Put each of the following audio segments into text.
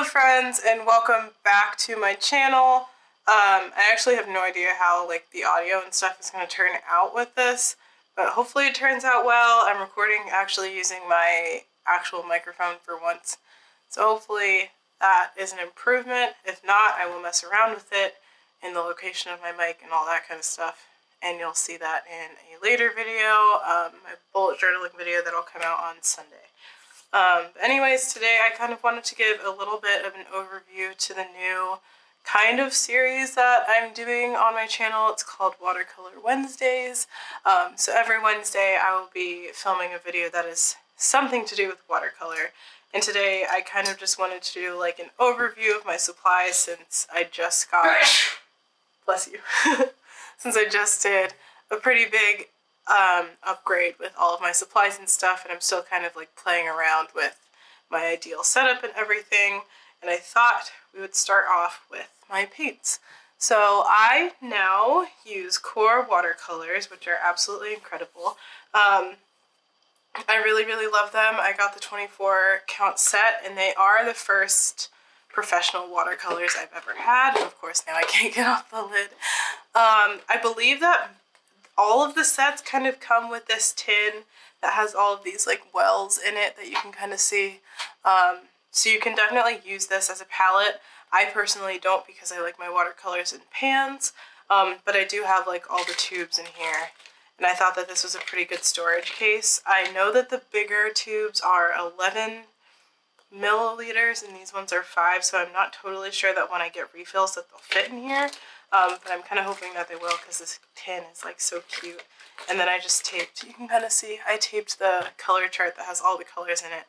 friends, and welcome back to my channel. I actually have no idea how the audio and stuff is going to turn out with this, but hopefully it turns out well. I'm recording actually using my actual microphone for once, so hopefully that is an improvement. If not, I will mess around with it in the location of my mic and all that kind of stuff, and you'll see that in a later video, my bullet journaling video that'll come out on Sunday. Anyways, today I kind of wanted to give a little bit of an overview to the new kind of series that I'm doing on my channel. It's called Watercolor Wednesdays. So every Wednesday I will be filming a video that is something to do with watercolor. And today I kind of just wanted to do like an overview of my supplies since I just got, bless you, since I just did a pretty big upgrade with all of my supplies and stuff, and I'm still kind of like playing around with my ideal setup and everything, and I thought we would start off with my paints. So I now use Core watercolors, which are absolutely incredible. I really love them. I got the 24 count set, and they are the first professional watercolors I've ever had, and of course now I can't get off the lid. I believe that all of the sets kind of come with this tin that has all of these like wells in it that you can kind of see. So you can definitely use this as a palette. I personally don't because I like my watercolors in pans, but I do have like all the tubes in here. And I thought that this was a pretty good storage case. I know that the bigger tubes are 11 milliliters and these ones are 5, so I'm not totally sure that when I get refills that they'll fit in here. But I'm kind of hoping that they will because this tin is like so cute. And then I just taped, you can kind of see, I taped the color chart that has all the colors in it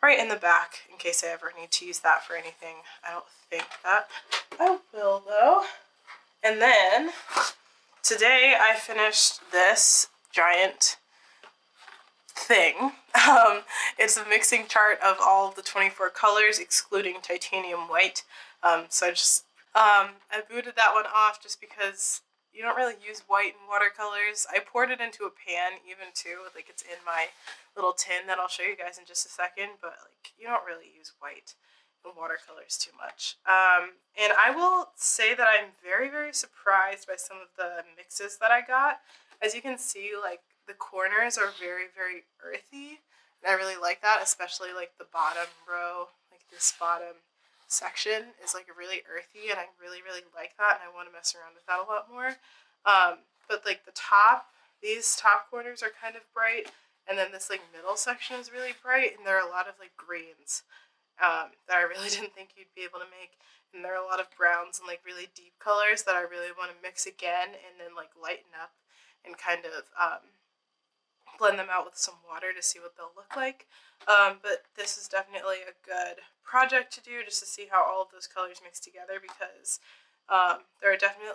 right in the back in case I ever need to use that for anything. I don't think that I will though. And then today I finished this giant thing. It's a mixing chart of all the 24 colors excluding titanium white. So I booted that one off just because you don't really use white in watercolors. I poured it into a pan even too, like it's in my little tin that I'll show you guys in just a second, but like you don't really use white in watercolors too much. And I will say that I'm very surprised by some of the mixes that I got. As you can see, like the corners are very earthy, and I really like that, especially like the bottom row, like this bottom section is like really earthy, and I really like that, and I want to mess around with that a lot more. But like these top corners are kind of bright, and then this like middle section is really bright, and there are a lot of like greens that I really didn't think you'd be able to make, and there are a lot of browns and like really deep colors that I really want to mix again and then like lighten up and kind of blend them out with some water to see what they'll look like. But this is definitely a good project to do just to see how all of those colors mix together, because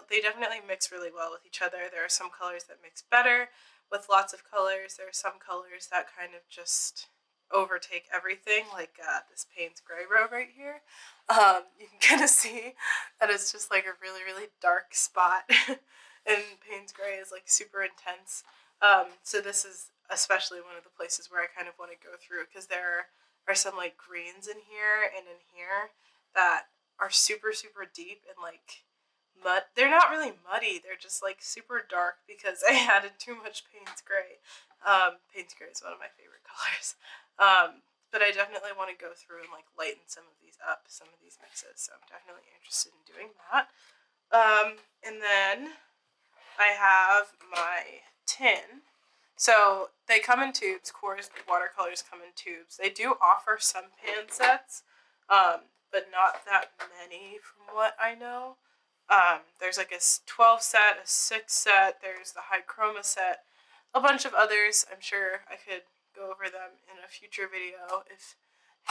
they definitely mix really well with each other. There are some colors that mix better with lots of colors. There are some colors that kind of just overtake everything, like this Payne's Gray row right here. You can kind of see that it's just like a really dark spot and Payne's Gray is like super intense. So this is especially one of the places where I kind of want to go through, because there are some like greens in here and in here that are super deep and like mud. They're not really muddy, they're just like super dark because I added too much Payne's Gray. Payne's Gray is one of my favorite colors. But I definitely want to go through and like lighten some of these up, some of these mixes, so I'm definitely interested in doing that. And then I have my tin. So they come in tubes. Core's watercolors come in tubes. They do offer some pan sets, but not that many from what I know. There's like a 12 set, a 6 set, there's the high chroma set, a bunch of others. I'm sure I could go over them in a future video if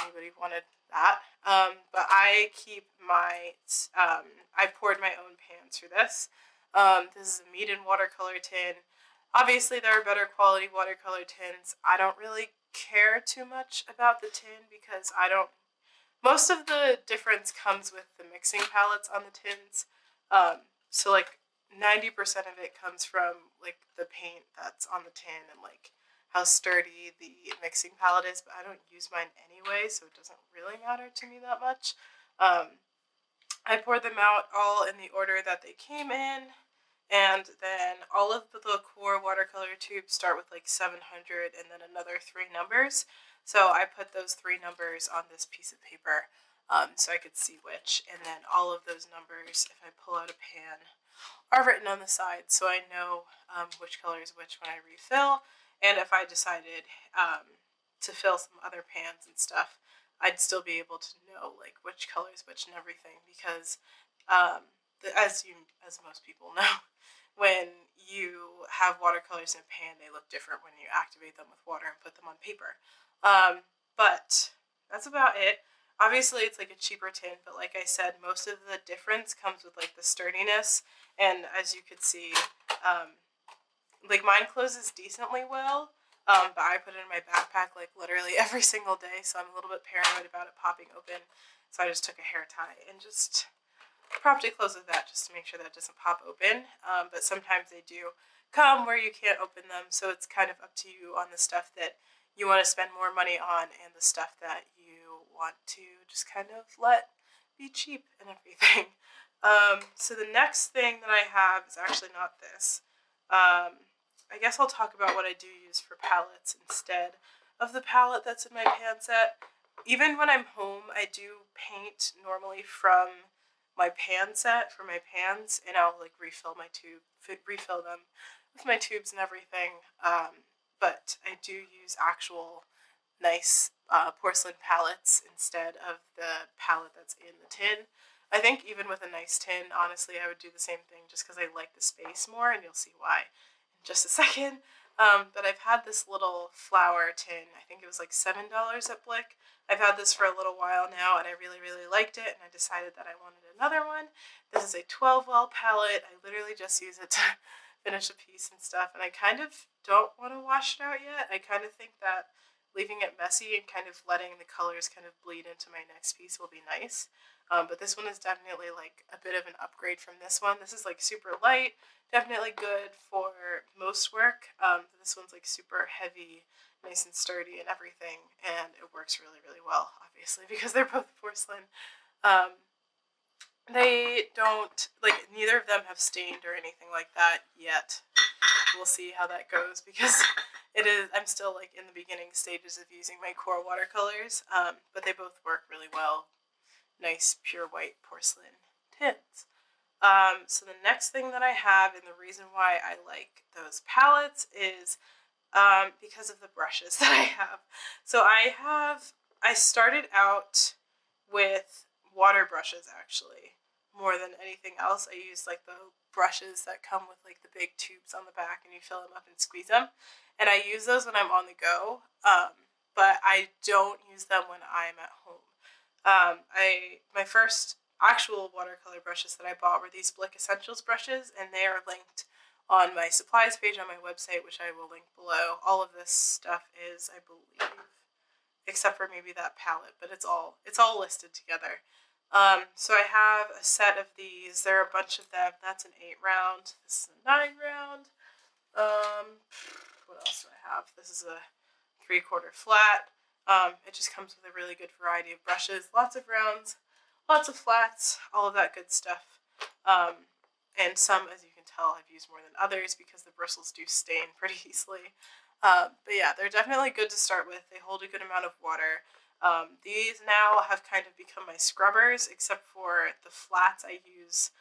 anybody wanted that. But I keep my, I poured my own pans for this. This is a Mead and watercolor tin. Obviously there are better quality watercolor tins. I don't really care too much about the tin because most of the difference comes with the mixing palettes on the tins. So like 90% of it comes from like the paint that's on the tin and like how sturdy the mixing palette is, but I don't use mine anyway, so it doesn't really matter to me that much. I poured them out all in the order that they came in, and then all of the core watercolor tubes start with like 700 and then another 3 numbers. So I put those 3 numbers on this piece of paper so I could see which, and then all of those numbers, if I pull out a pan, are written on the side, so I know which color is which when I refill. And if I decided to fill some other pans and stuff, I'd still be able to know like which color is which and everything, because as most people know, when you have watercolors in a pan, they look different when you activate them with water and put them on paper. But that's about it. Obviously, it's like a cheaper tin, but like I said, most of the difference comes with like the sturdiness. And as you could see, like mine closes decently well, but I put it in my backpack like literally every single day, so I'm a little bit paranoid about it popping open. So I just took a hair tie and just propped it close with that just to make sure that it doesn't pop open. But sometimes they do come where you can't open them, so it's kind of up to you on the stuff that you want to spend more money on and the stuff that you want to just kind of let be cheap and everything. So the next thing that I have is actually not this. I guess I'll talk about what I do use for palettes instead of the palette that's in my pan set. Even when I'm home, I do paint normally from my pan set for my pans, and I'll like refill them with my tubes and everything. But I do use actual nice porcelain palettes instead of the palette that's in the tin. I think even with a nice tin, honestly, I would do the same thing just because I like the space more, and you'll see why in just a second. But I've had this little flower tin. I think it was like $7 at Blick. I've had this for a little while now, and I really, really liked it, and I decided that I wanted another one. This is a 12-well palette. I literally just use it to finish a piece and stuff, and I kind of don't want to wash it out yet. I kind of think that leaving it messy and kind of letting the colors kind of bleed into my next piece will be nice. But this one is definitely like a bit of an upgrade from this one. This is like super light, definitely good for most work. This one's like super heavy, nice and sturdy and everything, and it works really, really well, obviously, because they're both porcelain. They don't, like, neither of them have stained or anything like that yet. We'll see how that goes, because I'm still like in the beginning stages of using my core watercolors, but they both work really well. Nice pure white porcelain tins. So the next thing that I have, and the reason why I like those palettes, is because of the brushes that I have. So I started out with water brushes, actually, more than anything else. I use like the brushes that come with like the big tubes on the back, and you fill them up and squeeze them, and I use those when I'm on the go, but I don't use them when I'm at home. My first actual watercolor brushes that I bought were these Blick Essentials brushes, and they are linked on my supplies page on my website, which I will link below. All of this stuff is, I believe, except for maybe that palette, but it's all listed together. So I have a set of these. There are a bunch of them. That's an 8 round. This is a 9 round. What else do I have? This is a 3/4 flat. It just comes with a really good variety of brushes. Lots of rounds, lots of flats, all of that good stuff. And some, as you can tell, I've used more than others because the bristles do stain pretty easily. But yeah, they're definitely good to start with. They hold a good amount of water. These now have kind of become my scrubbers, except for the flats I use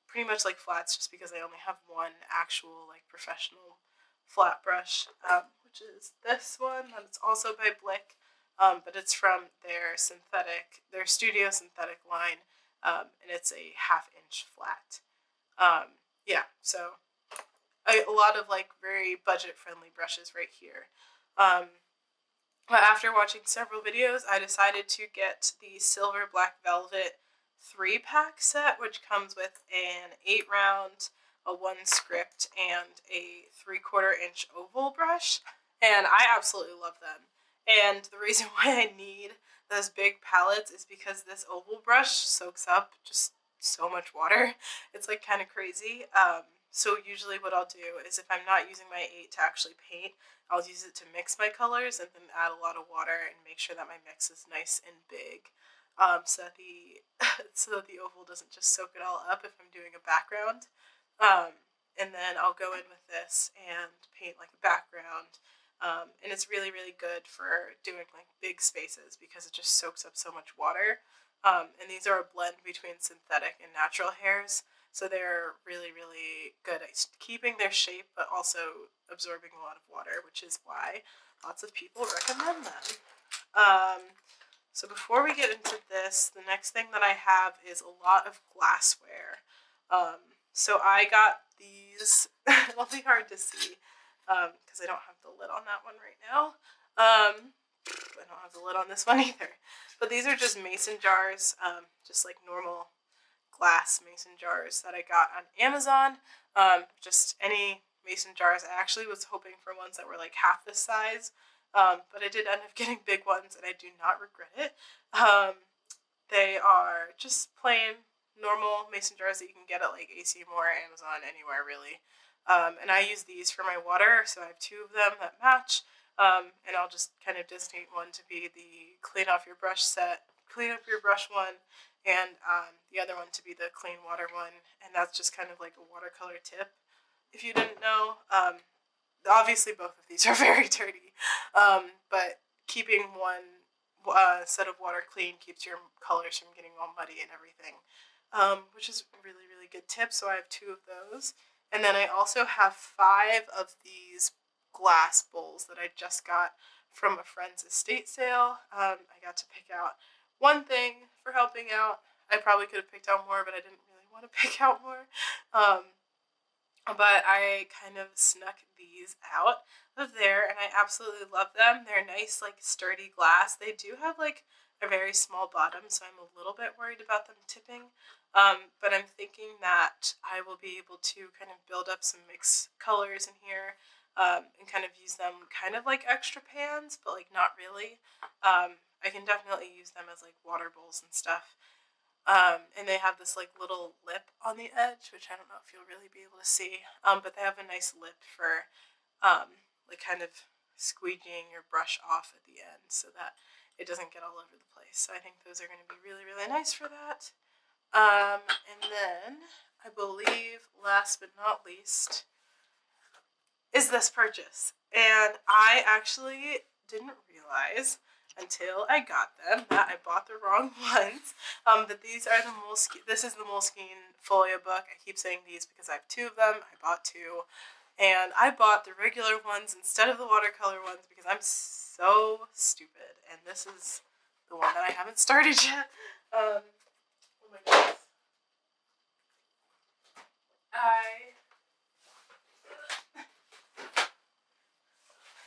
pretty much like flats just because I only have one actual like professional flat brush, which is this one, and it's also by Blick, but it's from their studio synthetic line, and it's a 1/2 inch flat. Yeah, so a lot of like very budget friendly brushes right here. But after watching several videos, I decided to get the Silver Black Velvet 3-pack set, which comes with an 8 round, a 1 script, and a 3/4 inch oval brush, and I absolutely love them. And the reason why I need those big palettes is because this oval brush soaks up just so much water. It's like kind of crazy. So usually what I'll do is if I'm not using my 8 to actually paint, I'll use it to mix my colors and then add a lot of water and make sure that my mix is nice and big. so that the so that the oval doesn't just soak it all up if I'm doing a background. And then I'll go in with this and paint like a background. And it's really, really good for doing like big spaces because it just soaks up so much water. And these are a blend between synthetic and natural hairs. So they're really, really good at keeping their shape, but also absorbing a lot of water, which is why lots of people recommend them. So before we get into this, the next thing that I have is a lot of glassware. So I got these, it'll be hard to see because I don't have the lid on that one right now. I don't have the lid on this one either. But these are just mason jars, just like normal glass mason jars that I got on Amazon. Just any mason jars. I actually was hoping for ones that were like half this size, but I did end up getting big ones, and I do not regret it. They are just plain normal mason jars that you can get at like AC Moore, Amazon, anywhere really. And I use these for my water, so I have two of them that match. And I'll just kind of designate one to be the clean up your brush one, and the other one to be the clean water one. And that's just kind of like a watercolor tip, if you didn't know. Obviously both of these are very dirty, but keeping one set of water clean keeps your colors from getting all muddy and everything, which is a really, really good tip. So I have two of those. And then I also have 5 of these glass bowls that I just got from a friend's estate sale. I got to pick out one thing for helping out. I probably could have picked out more, but I didn't really want to pick out more. But I kind of snuck these out of there, and I absolutely love them. They're nice, like, sturdy glass. They do have, like, a very small bottom, so I'm a little bit worried about them tipping. But I'm thinking that I will be able to kind of build up some mixed colors in here, and kind of use them kind of like extra pans, but like not really. I can definitely use them as like water bowls and stuff. And they have this like little lip on the edge, which I don't know if you'll really be able to see, but they have a nice lip for like kind of squeegeeing your brush off at the end so that it doesn't get all over the place. So I think those are going to be really, really nice for that. And then I believe last but not least is this purchase. And I actually didn't realize until I got them that I bought the wrong ones. But these are the Moleskine. This is the Moleskine folio book. I keep saying these because I have 2 of them. I bought 2. And I bought the regular ones instead of the watercolor ones because I'm so stupid. And this is the one that I haven't started yet. Oh my goodness.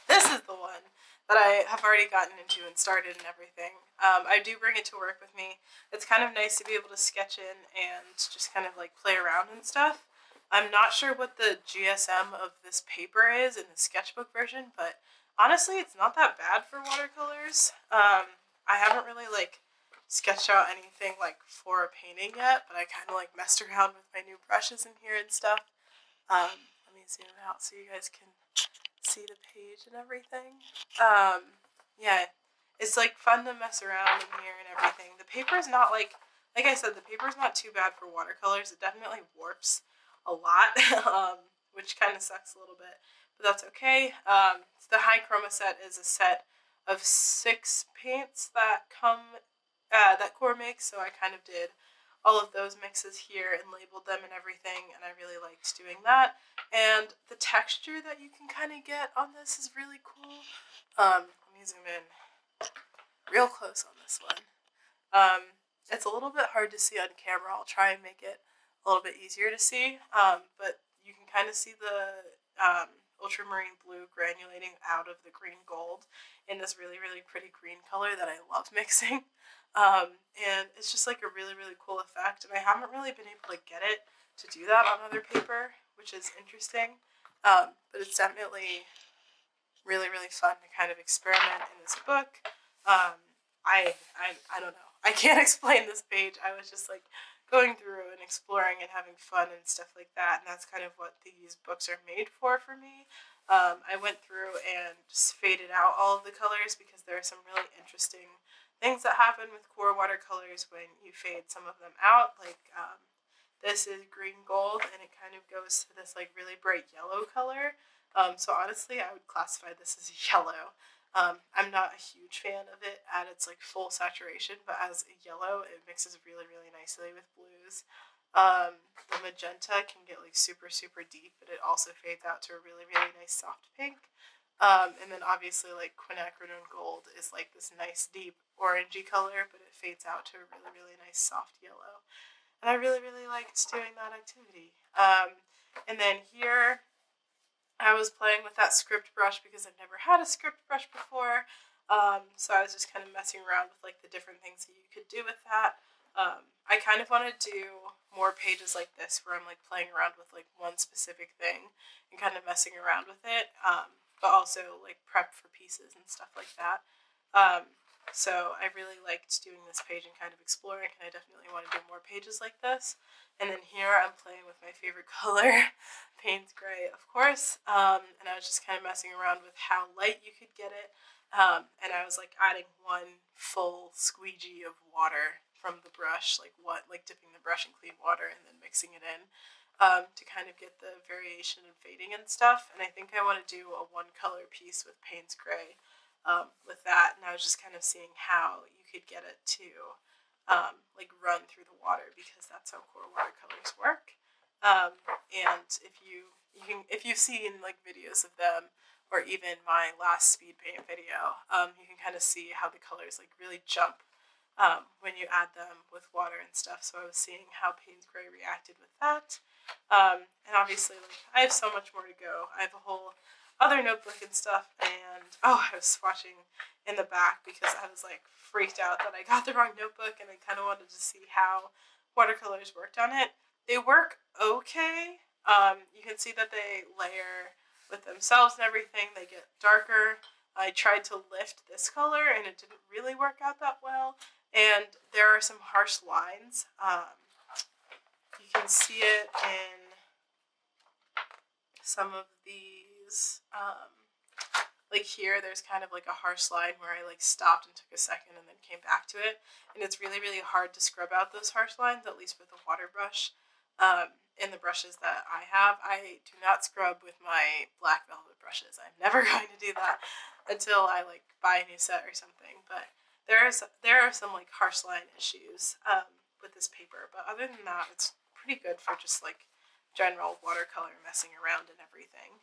This is the one that I have already gotten into and started and everything. I do bring it to work with me. It's kind of nice to be able to sketch in and just kind of like play around and stuff. I'm not sure what the GSM of this paper is in the sketchbook version, but honestly, it's not that bad for watercolors. I haven't really like sketched out anything like for a painting yet, but I kind of like messed around with my new brushes in here and stuff. Let me zoom out so you guys can see the page and everything. Yeah, it's like fun to mess around in here and everything. The paper is not like I said, the paper is not too bad for watercolors. It definitely warps a lot, which kind of sucks a little bit, but that's okay. The High Chroma set is a set of 6 paints that that Core makes, so I kind of did all of those mixes here and labeled them and everything, and I really liked doing that. And the texture that you can kind of get on this is really cool. Let me zoom in real close on this one. It's a little bit hard to see on camera. I'll try and make it a little bit easier to see, but you can kind of see the ultramarine blue granulating out of the green gold in this really, really pretty green color that I love mixing. And it's just like a really, really cool effect, and I haven't really been able to get it to do that on other paper, which is interesting, but it's definitely really, really fun to kind of experiment in this book. I don't know. I can't explain this page. I was just like going through and exploring and having fun and stuff like that, and that's kind of what these books are made for me. I went through and just faded out all of the colors because there are some really interesting things that happen with core watercolors when you fade some of them out. Like this is green gold, and it kind of goes to this like really bright yellow color. So honestly, I would classify this as yellow. I'm not a huge fan of it at its like full saturation, but as a yellow, it mixes really, really nicely with blues. The magenta can get like super, super deep, but it also fades out to a really, really nice soft pink. And then obviously like quinacridone gold is like this nice deep orangey color, but it fades out to a really, really nice soft yellow. And I really, really liked doing that activity. And then here I was playing with that script brush because I've never had a script brush before. So I was just kind of messing around with like the different things that you could do with that. I kind of want to do more pages like this where I'm like playing around with like one specific thing and kind of messing around with it, but also like prep for pieces and stuff like that. So I really liked doing this page and kind of exploring, and I definitely want to do more pages like this. And then here I'm playing with my favorite color, Payne's Gray, of course, and I was just kind of messing around with how light you could get it, and I was like adding one full squeegee of water from the brush, like dipping the brush in clean water and then mixing it in, to kind of get the variation and fading and stuff. And I think I want to do a one color piece with Payne's Gray with that, and I was just kind of seeing how you could get it to like run through the water, because that's how core watercolors work. And if you've seen like videos of them, or even my last speed paint video, you can kind of see how the colors like really jump when you add them with water and stuff. So I was seeing how Payne's Gray reacted with that. And obviously, like, I have so much more to go. I have a whole other notebook and stuff, and I was swatching in the back because I was like freaked out that I got the wrong notebook, and I kind of wanted to see how watercolors worked on it. They work okay. You can see that they layer with themselves and everything. They get darker. I tried to lift this color, and it didn't really work out that well. And there are some harsh lines. You can see it in some of these. Like here, there's kind of like a harsh line where I like stopped and took a second and then came back to it. And it's really, really hard to scrub out those harsh lines, at least with a water brush. In the brushes that I have, I do not scrub with my black velvet brushes. I'm never going to do that until I like buy a new set or something. But there are some like harsh line issues with this paper. But other than that, it's pretty good for just like general watercolor messing around and everything.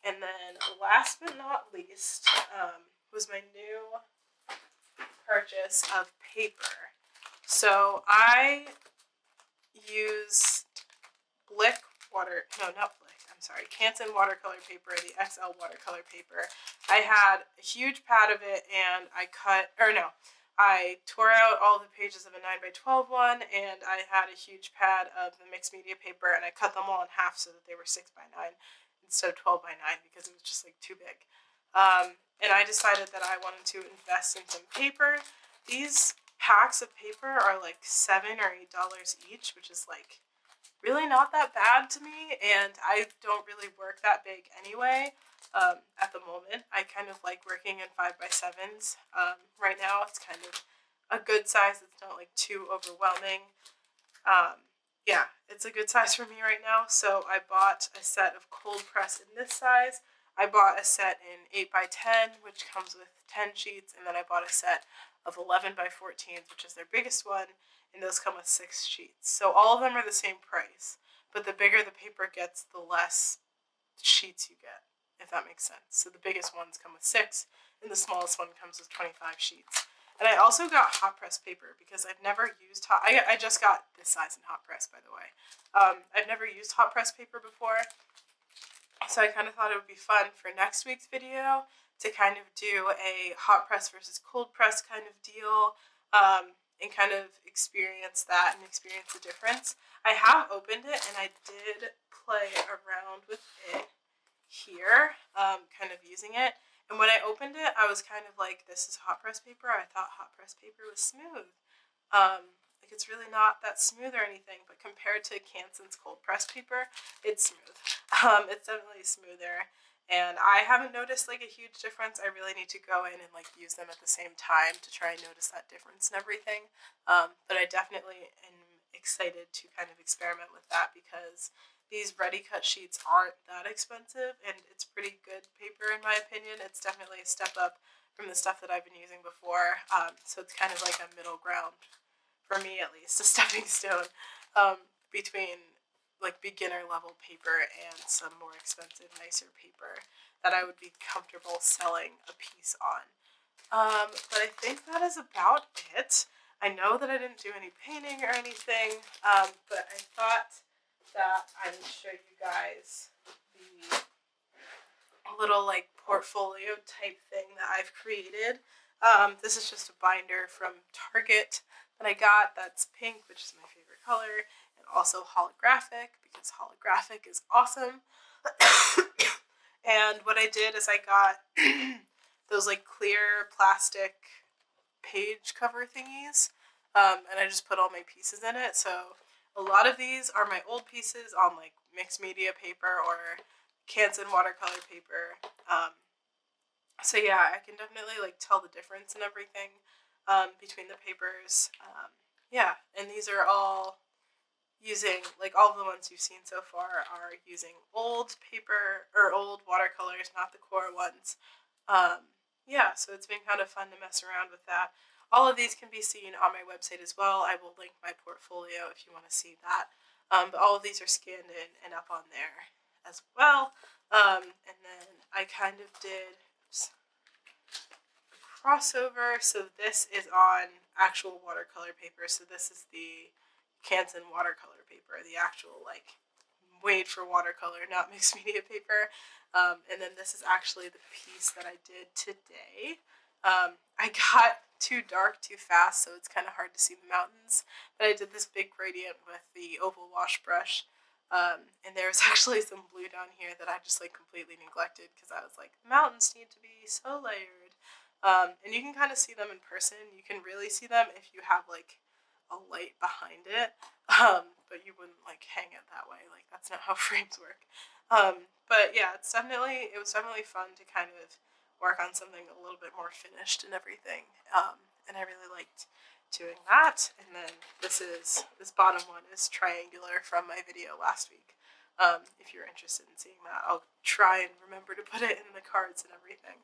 And then last but not least was my new purchase of paper. So I use Canson watercolor paper, the XL watercolor paper. I had a huge pad of it, and I tore out all the pages of a 9x12 one, and I had a huge pad of the mixed media paper, and I cut them all in half so that they were 6x9 instead of 12x9 because it was just like too big. And I decided that I wanted to invest in some paper. These packs of paper are like $7 or $8 each, which is like really not that bad to me, and I don't really work that big anyway. At the moment, I kind of like working in 5x7s. Right now, it's kind of a good size. It's not like too overwhelming. Yeah, it's a good size for me right now. So I bought a set of cold press in this size. I bought a set in 8x10, which comes with 10 sheets, and then I bought a set of 11x14s, which is their biggest one, and those come with 6 sheets. So all of them are the same price, but the bigger the paper gets, the less sheets you get, if that makes sense. So the biggest ones come with 6, and the smallest one comes with 25 sheets. And I also got hot press paper because I've never used I just got this size in hot press, by the way. I've never used hot press paper before, so I kind of thought it would be fun for next week's video to kind of do a hot press versus cold press kind of deal, and kind of experience that and experience the difference. I have opened it, and I did play around with it here, kind of using it. And when I opened it, I was kind of like, this is hot press paper. I thought hot press paper was smooth. Like, it's really not that smooth or anything, but compared to Canson's cold press paper, it's smooth. It's definitely smoother, and I haven't noticed like a huge difference. I really need to go in and like use them at the same time to try and notice that difference and everything. But I definitely am excited to kind of experiment with that because these ready cut sheets aren't that expensive and it's pretty good paper in my opinion. It's definitely a step up from the stuff that I've been using before. So it's kind of like a middle ground for me at least, a stepping stone between like beginner level paper and some more expensive, nicer paper that I would be comfortable selling a piece on. But I think that is about it. I know that I didn't do any painting or anything, but I thought that I would show you guys the little like portfolio type thing that I've created. This is just a binder from Target that I got that's pink, which is my favorite color, and also holographic because holographic is awesome. And what I did is I got those like clear plastic page cover thingies, and I just put all my pieces in it. So a lot of these are my old pieces on like mixed media paper or Canson watercolor paper. So yeah, I can definitely like tell the difference and everything between the papers. Yeah, and these are all using, like all of the ones you've seen so far are using old paper or old watercolors, not the core ones. Yeah, so it's been kind of fun to mess around with that. All of these can be seen on my website as well. I will link my portfolio if you want to see that. But all of these are scanned in and up on there as well. And then I kind of did crossover. So this is on actual watercolor paper. So this is the Canson watercolor paper, the actual like made for watercolor, not mixed media paper. And then this is actually the piece that I did today. I got too dark too fast, so it's kind of hard to see the mountains. But I did this big gradient with the oval wash brush. And there was actually some blue down here that I just like completely neglected because I was like, the mountains need to be so layered. And you can kind of see them in person. You can really see them if you have like a light behind it. But you wouldn't like hang it that way. Like that's not how frames work. But yeah, it was definitely fun to kind of work on something a little bit more finished and everything. And I really liked doing that. And then this bottom one is triangular from my video last week. If you're interested in seeing that, I'll try and remember to put it in the cards and everything.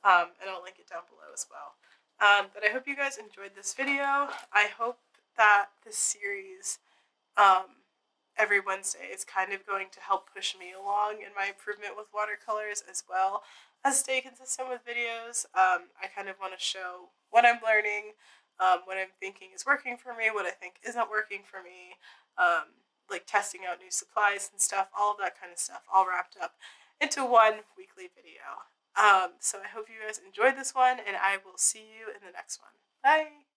And I'll link it down below as well. But I hope you guys enjoyed this video. I hope that this series every Wednesday is kind of going to help push me along in my improvement with watercolors as well as stay consistent with videos. I kind of want to show what I'm learning, what I'm thinking is working for me, what I think isn't working for me, like testing out new supplies and stuff, all of that kind of stuff, all wrapped up into one weekly video. So I hope you guys enjoyed this one, and I will see you in the next one. Bye!